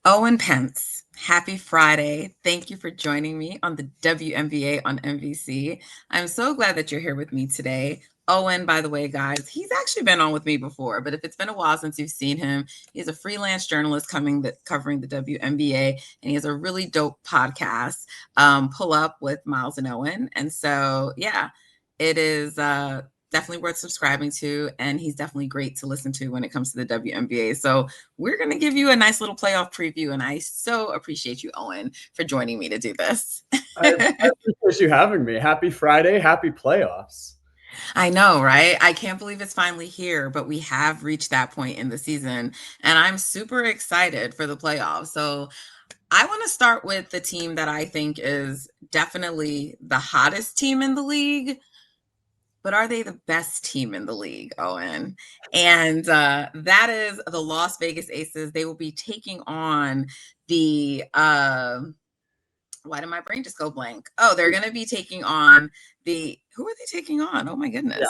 Owen Pence, happy Friday. Thank you for joining me on the WNBA on NBC. I'm so glad that you're here with me today. Owen, by the way, guys, he's actually been on with me before, but if it's been a while since you've seen him, he's a freelance journalist covering the WNBA, and he has a really dope podcast, Pull Up with Miles and Owen. And so, yeah, it is definitely worth subscribing to, and he's definitely great to listen to when it comes to the WNBA. So we're going to give you a nice little playoff preview. And I so appreciate you, Owen, for joining me to do this. I appreciate you having me. Happy Friday. Happy playoffs. I know, right? I can't believe it's finally here, but we have reached that point in the season. And I'm super excited for the playoffs. So I want to start with the team that I think is definitely the hottest team in the league. But are they the best team in the league, Owen? And that is the Las Vegas Aces. They will be taking on the why did my brain just go blank? Oh, they're going to be taking on who are they taking on? Oh my goodness.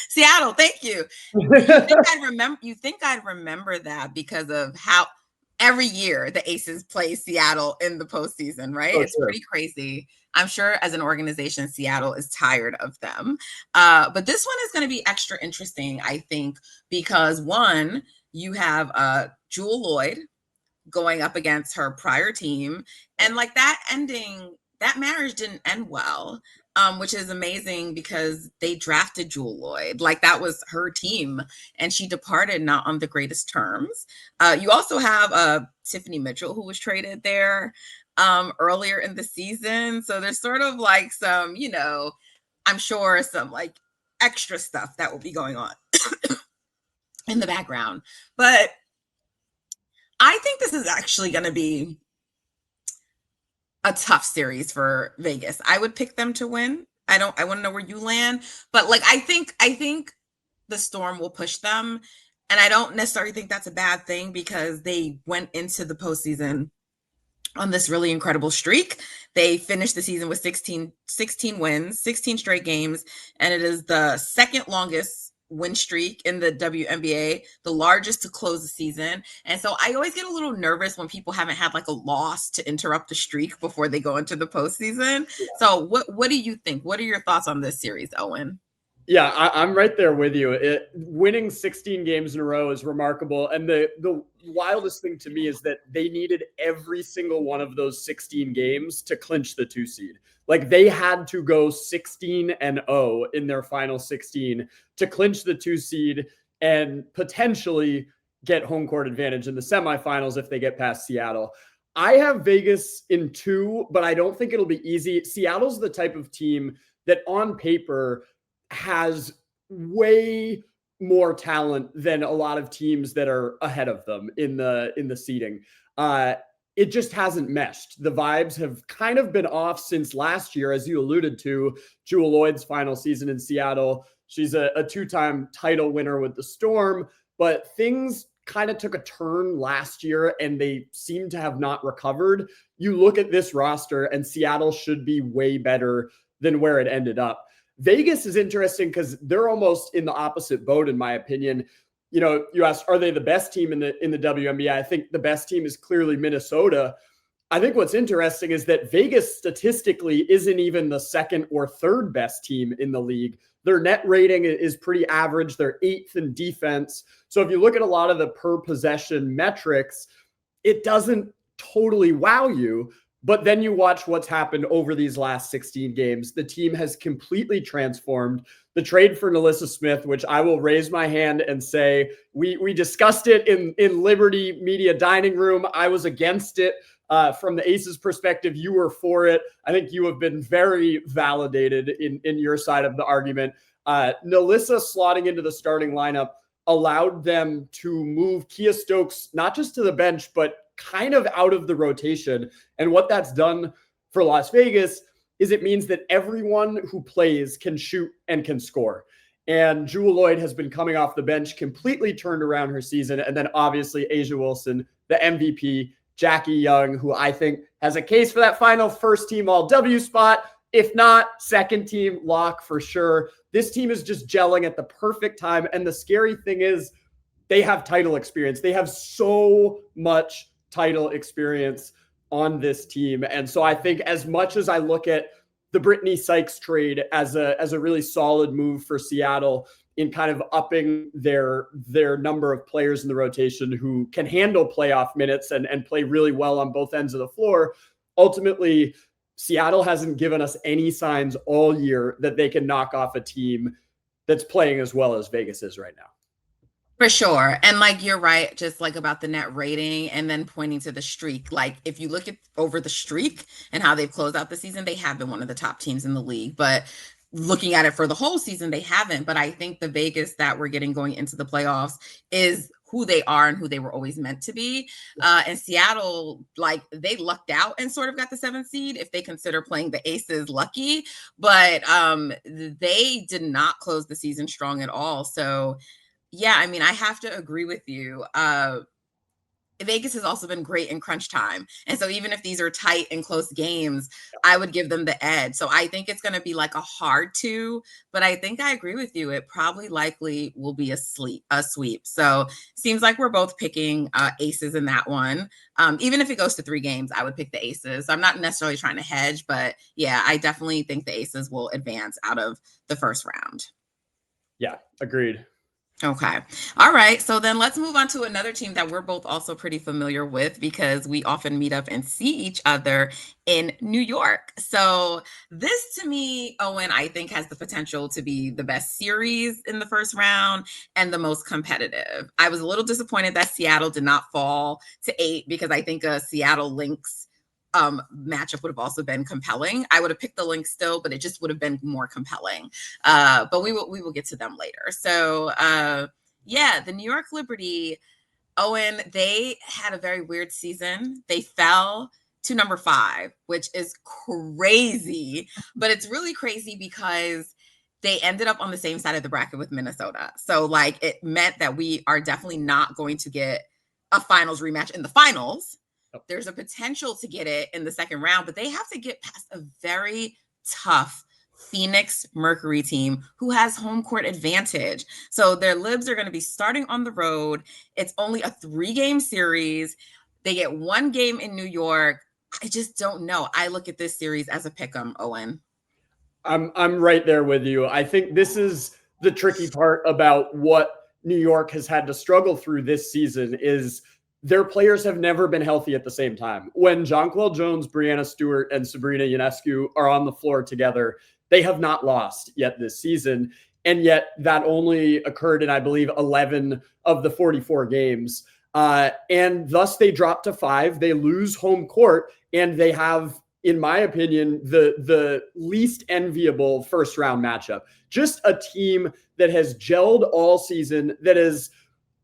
Seattle, thank you. You think I'd remember that because of how every year the Aces play Seattle in the postseason, right? It's pretty crazy. I'm sure as an organization, Seattle is tired of them. But this one is going to be extra interesting, I think, because one, you have Jewel Lloyd going up against her prior team. And like that marriage didn't end well. Which is amazing because they drafted Jewel Lloyd. Like that was her team, and she departed not on the greatest terms. You also have Tiffany Mitchell, who was traded there earlier in the season. So there's sort of like some, I'm sure some like extra stuff that will be going on in the background. But I think this is actually going to be a tough series for Vegas. I would pick them to win. I want to know where you land, but like I think the Storm will push them, and I don't necessarily think that's a bad thing because they went into the postseason on this really incredible streak. They finished the season with 16 wins, 16 straight games, and it is the second longest win streak in the WNBA, the largest to close the season. And so I always get a little nervous when people haven't had like a loss to interrupt the streak before they go into the postseason. Yeah. So what do you think? What are your thoughts on this series, Owen? Yeah, I'm right there with you. Winning 16 games in a row is remarkable. And the wildest thing to me is that they needed every single one of those 16 games to clinch the 2 seed. Like they had to go 16-0 in their final 16 to clinch the 2 seed and potentially get home court advantage in the semifinals if they get past Seattle. I have Vegas in 2, but I don't think it'll be easy. Seattle's the type of team that on paper has way more talent than a lot of teams that are ahead of them in the seeding. It just hasn't meshed. The vibes have kind of been off since last year, as you alluded to, Jewel Lloyd's final season in Seattle. She's a 2-time title winner with the Storm, but things kind of took a turn last year and they seem to have not recovered. You look at this roster and Seattle should be way better than where it ended up. Vegas is interesting because they're almost in the opposite boat, in my opinion. You know, you asked, are they the best team in the WNBA? I think the best team is clearly Minnesota. I think what's interesting is that Vegas statistically isn't even the second or third best team in the league. Their net rating is pretty average. They're 8th in defense. So if you look at a lot of the per possession metrics, it doesn't totally wow you. But then you watch what's happened over these last 16 games. The team has completely transformed. The trade for Nalissa Smith, which I will raise my hand and say, we discussed it in Liberty Media Dining Room. I was against it. From the Aces perspective, you were for it. I think you have been very validated in your side of the argument. Nalissa slotting into the starting lineup allowed them to move Kia Stokes, not just to the bench, but kind of out of the rotation. And what that's done for Las Vegas is it means that everyone who plays can shoot and can score. And Jewel Lloyd has been coming off the bench, completely turned around her season. And then obviously A'ja Wilson, the MVP, Jackie Young, who I think has a case for that final first team All-W spot. If not, second team lock for sure. This team is just gelling at the perfect time. And the scary thing is they have title experience. They have so much title experience on this team. And so I think as much as I look at the Brittany Sykes trade as a really solid move for Seattle in kind of upping their number of players in the rotation who can handle playoff minutes and play really well on both ends of the floor, ultimately Seattle hasn't given us any signs all year that they can knock off a team that's playing as well as Vegas is right now. For sure. And like you're right, just like about the net rating and then pointing to the streak. Like if you look at over the streak and how they've closed out the season, they have been one of the top teams in the league. But looking at it for the whole season, they haven't. But I think the Vegas that we're getting going into the playoffs is who they are and who they were always meant to be. And Seattle, like they lucked out and sort of got the 7th seed if they consider playing the Aces lucky. But they did not close the season strong at all. So yeah, I mean, I have to agree with you. Vegas has also been great in crunch time. And so even if these are tight and close games, I would give them the edge. So I think it's going to be like a hard 2, but I think I agree with you. It probably likely will be a sweep. So seems like we're both picking Aces in that one. Even if it goes to 3 games, I would pick the Aces. I'm not necessarily trying to hedge, but yeah, I definitely think the Aces will advance out of the first round. Yeah, agreed. Okay. All right. So then let's move on to another team that we're both also pretty familiar with because we often meet up and see each other in New York. So this to me, Owen, I think has the potential to be the best series in the first round and the most competitive. I was a little disappointed that Seattle did not fall to 8 because I think a Seattle Lynx matchup would have also been compelling. I would have picked the Lynx still, but it just would have been more compelling. But we will get to them later. So yeah, the New York Liberty, Owen, they had a very weird season. They fell to number 5, which is crazy, but it's really crazy because they ended up on the same side of the bracket with Minnesota. So like it meant that we are definitely not going to get a finals rematch in the finals. There's a potential to get it in the second round, but they have to get past a very tough Phoenix Mercury team who has home court advantage. So their Libs are going to be starting on the road. It's only a 3-game series. They get 1 game in New York. I just don't know. I look at this series as a pick'em, Owen. I'm right there with you. I think this is the tricky part about what New York has had to struggle through this season is their players have never been healthy at the same time. When Jonquel Jones, Brianna Stewart, and Sabrina Ionescu are on the floor together, they have not lost yet this season. And yet that only occurred in, I believe, 11 of the 44 games. And thus they drop to 5. They lose home court, and they have, in my opinion, the least enviable first round matchup. Just a team that has gelled all season, that has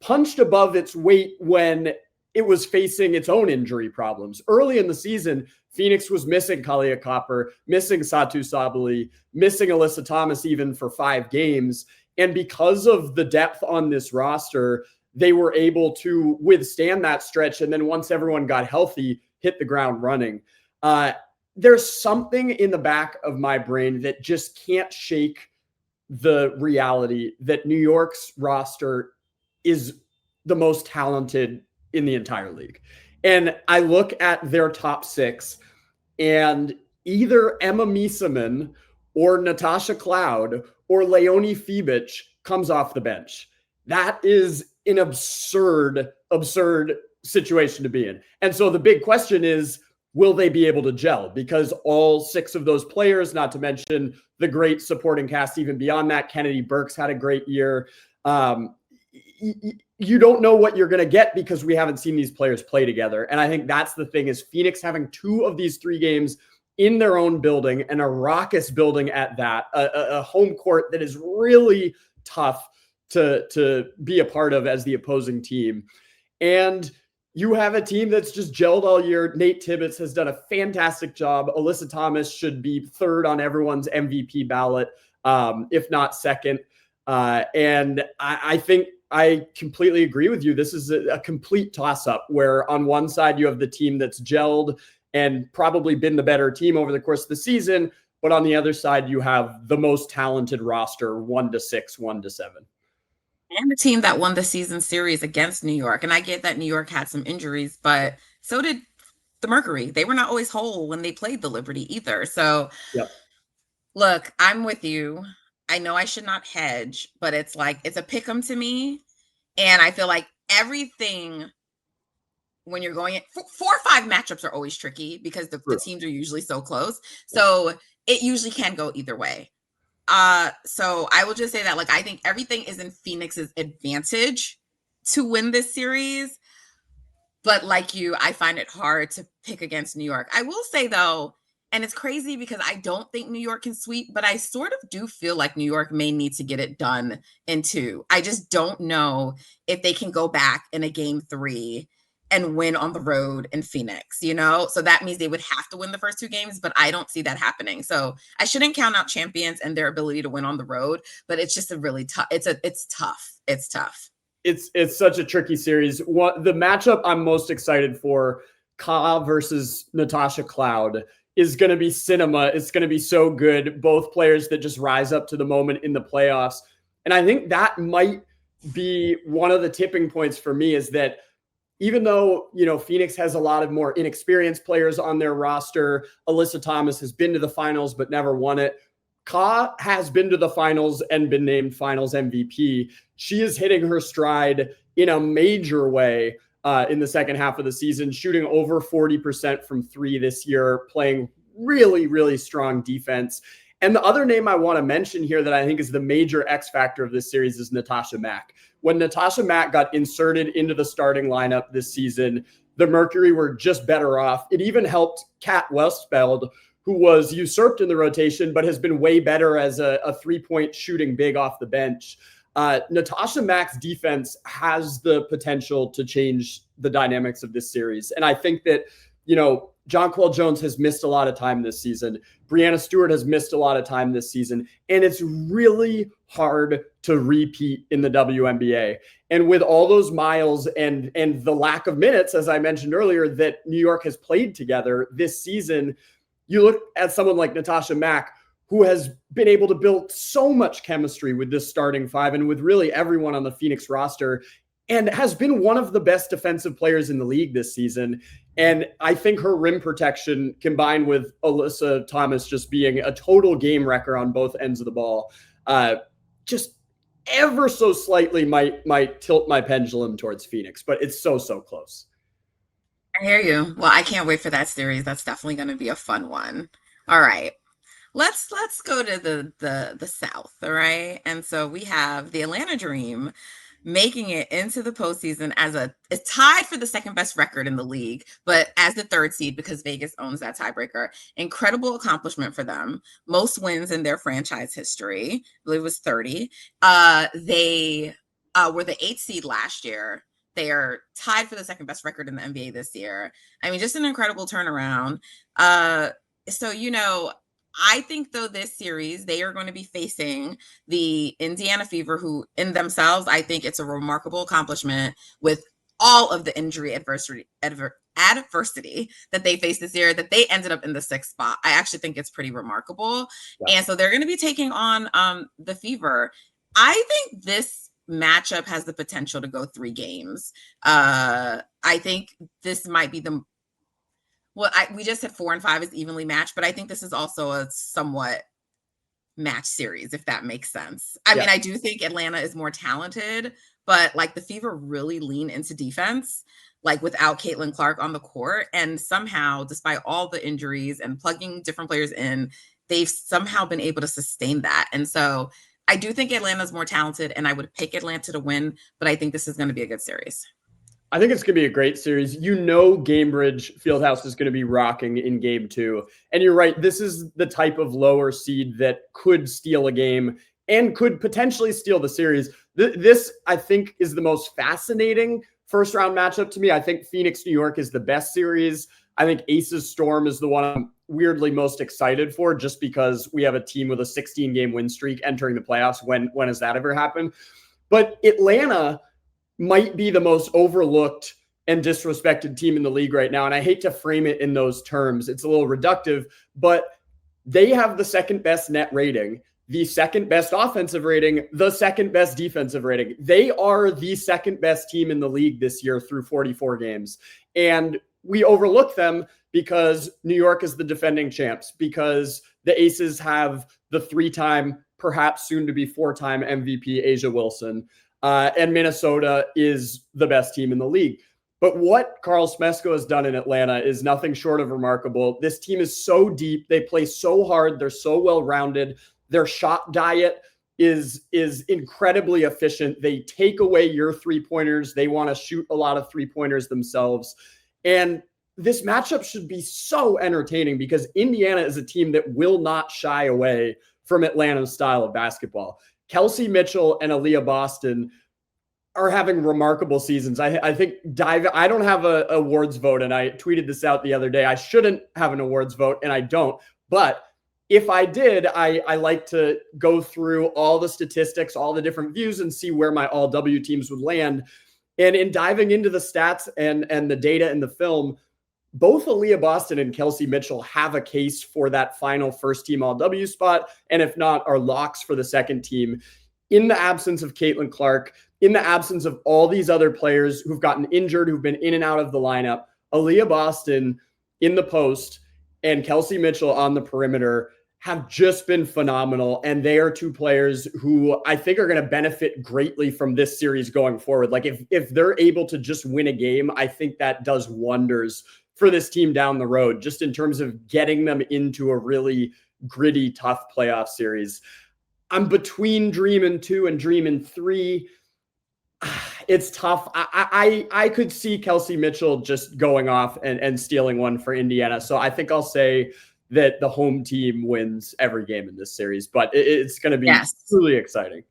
punched above its weight when it was facing its own injury problems. Early in the season, Phoenix was missing Kalia Copper, missing Satu Sabali, missing Alyssa Thomas even for 5 games. And because of the depth on this roster, they were able to withstand that stretch. And then once everyone got healthy, hit the ground running. There's something in the back of my brain that just can't shake the reality that New York's roster is the most talented in the entire league. And I look at their top 6, and either Emma Miesemann or Natasha Cloud or Leonie Fibic comes off the bench. That is an absurd situation to be in. And so the big question is, will they be able to gel? Because all 6 of those players, not to mention the great supporting cast even beyond that, Kennedy Burks had a great year. You don't know what you're going to get because we haven't seen these players play together. And I think that's the thing, is Phoenix having 2 of these 3 games in their own building, and a raucous building at that, a home court that is really tough to be a part of as the opposing team. And you have a team that's just gelled all year. Nate Tibbetts has done a fantastic job. Alyssa Thomas should be 3rd on everyone's MVP ballot, if not 2nd. And I think I completely agree with you. This is a complete toss-up where on one side you have the team that's gelled and probably been the better team over the course of the season, but on the other side you have the most talented roster, 1 to 6, 1 to 7. And the team that won the season series against New York. And I get that New York had some injuries, but So did the Mercury. They were not always whole when they played the Liberty either. So Yep. look, I'm with you. I know I should not hedge, but it's like it's a pick 'em to me. And I feel like everything when you're going in, 4 or 5 matchups are always tricky because the teams are usually so close. So it usually can go either way. So I will just say that like I think everything is in Phoenix's advantage to win this series. But like you, I find it hard to pick against New York. I will say though, and it's crazy because I don't think New York can sweep, but I sort of do feel like New York may need to get it done in 2. I just don't know if they can go back in a game 3 and win on the road in Phoenix, you know? So that means they would have to win the first 2 games, but I don't see that happening. So I shouldn't count out champions and their ability to win on the road, but it's just a really tough, it's tough. It's tough. It's such a tricky series. The matchup I'm most excited for, Ka versus Natasha Cloud, is going to be cinema. It's going to be so good. Both players that just rise up to the moment in the playoffs. And I think that might be one of the tipping points for me, is that even though, Phoenix has a lot of more inexperienced players on their roster, Alyssa Thomas has been to the finals but never won it. Ka has been to the finals and been named finals MVP. She is hitting her stride in a major way in the second half of the season, shooting over 40% from 3 this year, playing really, really strong defense. And the other name I want to mention here that I think is the major X factor of this series is Natasha Mack. When Natasha Mack got inserted into the starting lineup this season, the Mercury were just better off. It even helped Kat Westfeld, who was usurped in the rotation, but has been way better as a three-point shooting big off the bench. Natasha Mack's defense has the potential to change the dynamics of this series. And I think that, Jonquel Jones has missed a lot of time this season. Breanna Stewart has missed a lot of time this season. And it's really hard to repeat in the WNBA. And with all those miles and the lack of minutes, as I mentioned earlier, that New York has played together this season, you look at someone like Natasha Mack, who has been able to build so much chemistry with this starting 5 and with really everyone on the Phoenix roster, and has been one of the best defensive players in the league this season. And I think her rim protection, combined with Alyssa Thomas just being a total game wrecker on both ends of the ball, just ever so slightly might tilt my pendulum towards Phoenix, but it's so close. I hear you. Well, I can't wait for that series. That's definitely going to be a fun one. All right. Let's go to the South, all right? And so we have the Atlanta Dream making it into the postseason it's tied for the second best record in the league, but as the 3rd seed because Vegas owns that tiebreaker. Incredible accomplishment for them. Most wins in their franchise history. I believe it was 30. They were the 8th seed last year. They are tied for the second best record in the NBA this year. I mean, just an incredible turnaround. So, I think, though, this series, they are going to be facing the Indiana Fever, who in themselves, I think it's a remarkable accomplishment with all of the injury adversity that they faced this year, that they ended up in the 6th spot. I actually think it's pretty remarkable. Yeah. And so they're going to be taking on the Fever. I think this matchup has the potential to go 3 games. I think this might be we just said 4 and 5 is evenly matched, but I think this is also a somewhat match series, if that makes sense. I mean, I do think Atlanta is more talented, but like the Fever really lean into defense, like without Caitlin Clark on the court. And somehow, despite all the injuries and plugging different players in, they've somehow been able to sustain that. And so I do think Atlanta's more talented, and I would pick Atlanta to win, but I think this is going to be a good series. I think it's going to be a great series. Gainbridge Fieldhouse is going to be rocking in game 2. And you're right. This is the type of lower seed that could steal a game and could potentially steal the series. This, I think, is the most fascinating first round matchup to me. I think Phoenix, New York is the best series. I think Aces Storm is the one I'm weirdly most excited for, just because we have a team with a 16-game win streak entering the playoffs. When has that ever happened? But Atlanta might be the most overlooked and disrespected team in the league right now. And I hate to frame it in those terms. It's a little reductive, but they have the second best net rating, the second best offensive rating, the second best defensive rating. They are the second best team in the league this year through 44 games. And we overlook them because New York is the defending champs, because the Aces have the 3-time, perhaps soon to be 4-time MVP Asia Wilson, and Minnesota is the best team in the league. But what Carl Smesko has done in Atlanta is nothing short of remarkable. This team is so deep. They play so hard. They're so well-rounded. Their shot diet is incredibly efficient. They take away your three-pointers. They want to shoot a lot of three-pointers themselves. And this matchup should be so entertaining because Indiana is a team that will not shy away from Atlanta's style of basketball. Kelsey Mitchell and Aaliyah Boston are having remarkable seasons. I think I don't have an awards vote, and I tweeted this out the other day. I shouldn't have an awards vote, and I don't. But if I did, I like to go through all the statistics, all the different views, and see where my all W teams would land. And in diving into the stats and the data and the film, both Aaliyah Boston and Kelsey Mitchell have a case for that final first team all W spot. And if not, are locks for the second team. In the absence of Caitlin Clark, in the absence of all these other players who've gotten injured, who've been in and out of the lineup, Aaliyah Boston in the post and Kelsey Mitchell on the perimeter have just been phenomenal. And they are two players who I think are going to benefit greatly from this series going forward. Like if they're able to just win a game, I think that does wonders for this team down the road, just in terms of getting them into a really gritty, tough playoff series. I'm between Dreamin' 2 and Dreamin' 3. It's tough. I could see Kelsey Mitchell just going off and stealing one for Indiana. So I think I'll say that the home team wins every game in this series, but it's going to be truly exciting.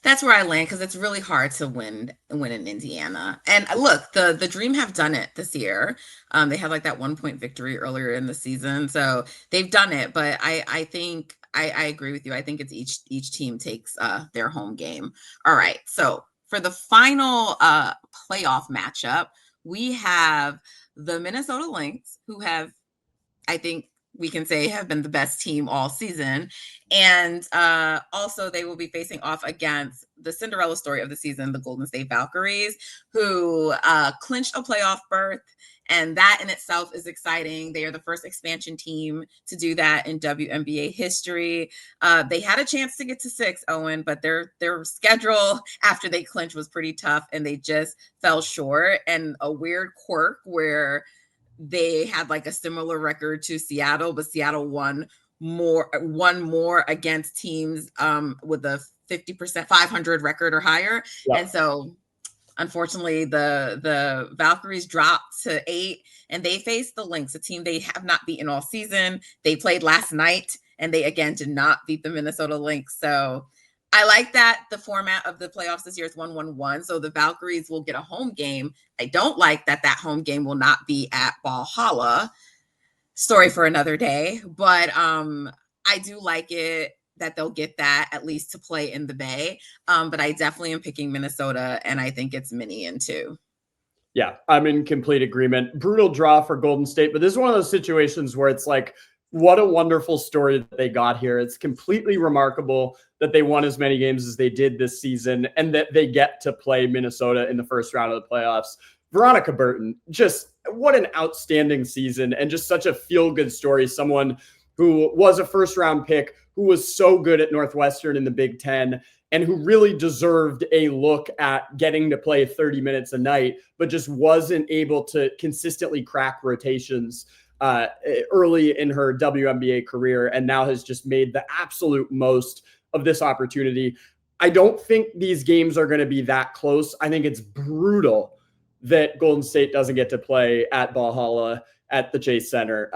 That's where I land because it's really hard to win in Indiana. And look, the Dream have done it this year. They had like that 1-point victory earlier in the season, so they've done it. But I think I agree with you. I think it's each team takes their home game. All right, so for the final playoff matchup, we have the Minnesota Lynx, who have, I think we can say, have been the best team all season. And also they will be facing off against the Cinderella story of the season, the Golden State Valkyries, who clinched a playoff berth. And that in itself is exciting. They are the first expansion team to do that in WNBA history. They had a chance to get to 6, Owen, but their schedule after they clinched was pretty tough, and they just fell short. And a weird quirk where they had like a similar record to Seattle, but Seattle won more against teams with a 50% 500 record or higher. Yep. And so unfortunately the Valkyries dropped to 8, and they faced the Lynx, a team they have not beaten all season. They played last night, and they again did not beat the Minnesota Lynx. So I like that the format of the playoffs this year is 1-1-1. So the Valkyries will get a home game. I don't like that home game will not be at Valhalla. Story for another day. But I do like it that they'll get that at least to play in the Bay. But I definitely am picking Minnesota, and I think it's Minnie in 2. Yeah, I'm in complete agreement. Brutal draw for Golden State, but this is one of those situations where it's like, what a wonderful story that they got here. It's completely remarkable that they won as many games as they did this season, and that they get to play Minnesota in the first round of the playoffs. Veronica Burton, just what an outstanding season, and just such a feel-good story. Someone who was a first-round pick, who was so good at Northwestern in the Big Ten, and who really deserved a look at getting to play 30 minutes a night, but just wasn't able to consistently crack rotations early in her WNBA career, and now has just made the absolute most of this opportunity. I don't think these games are going to be that close. I think it's brutal that Golden State doesn't get to play at Valhalla at the Chase Center.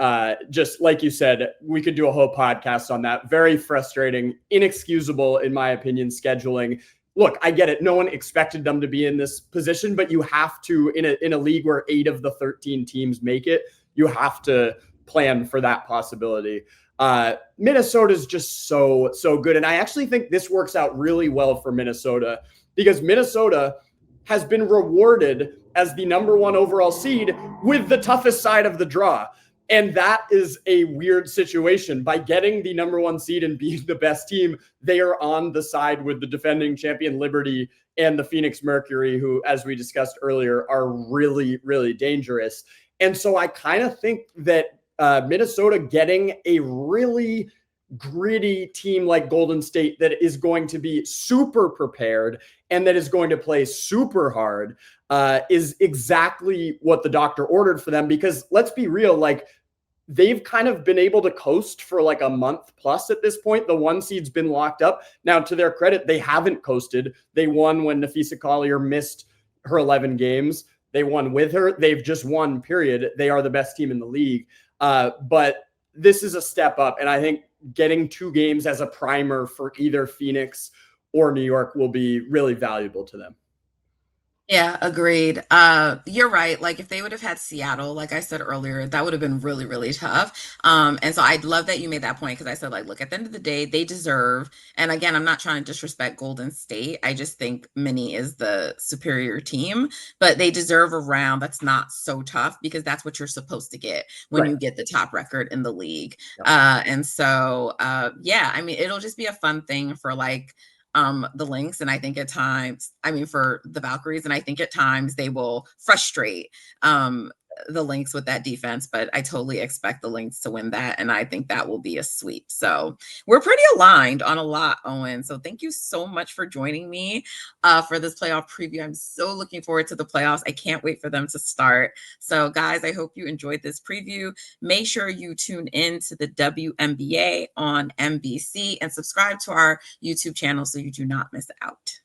Just like you said, we could do a whole podcast on that. Very frustrating, inexcusable, in my opinion, scheduling. Look, I get it. No one expected them to be in this position, but you have to, in a league where 8 of the 13 teams make it, you have to plan for that possibility. Minnesota's just so good. And I actually think this works out really well for Minnesota, because Minnesota has been rewarded as the number 1 overall seed with the toughest side of the draw. And that is a weird situation. By getting the number 1 seed and being the best team, they are on the side with the defending champion Liberty and the Phoenix Mercury, who, as we discussed earlier, are really, really dangerous. And so I kind of think that Minnesota getting a really gritty team like Golden State that is going to be super prepared and that is going to play super hard is exactly what the doctor ordered for them. Because let's be real, like, they've kind of been able to coast for like a month plus at this point. The 1 seed's been locked up. Now, to their credit, they haven't coasted. They won when Nafisa Collier missed her 11 games. They won with her. They've just won, period. They are the best team in the league. But this is a step up. And I think getting 2 games as a primer for either Phoenix or New York will be really valuable to them. Yeah, agreed. You're right. Like if they would have had Seattle, like I said earlier, that would have been really, really tough. And so I love that you made that point because I said, like, look, at the end of the day, they deserve, and again, I'm not trying to disrespect Golden State. I just think Minnie is the superior team, but they deserve a round that's not so tough because that's what you're supposed to get when Right. you get the top record in the league. Yep. And so yeah, I mean, it'll just be a fun thing for like the Lynx, and I think at times, I mean, for the Valkyries, and I think at times they will frustrate the Lynx with that defense, but I totally expect the Lynx to win that, and I think that will be a sweep. So we're pretty aligned on a lot, Owen. So thank you so much for joining me for this playoff preview. I'm so looking forward to the playoffs. I can't wait for them to start. So guys, I hope you enjoyed this preview. Make sure you tune in to the WNBA on NBC and subscribe to our YouTube channel so you do not miss out.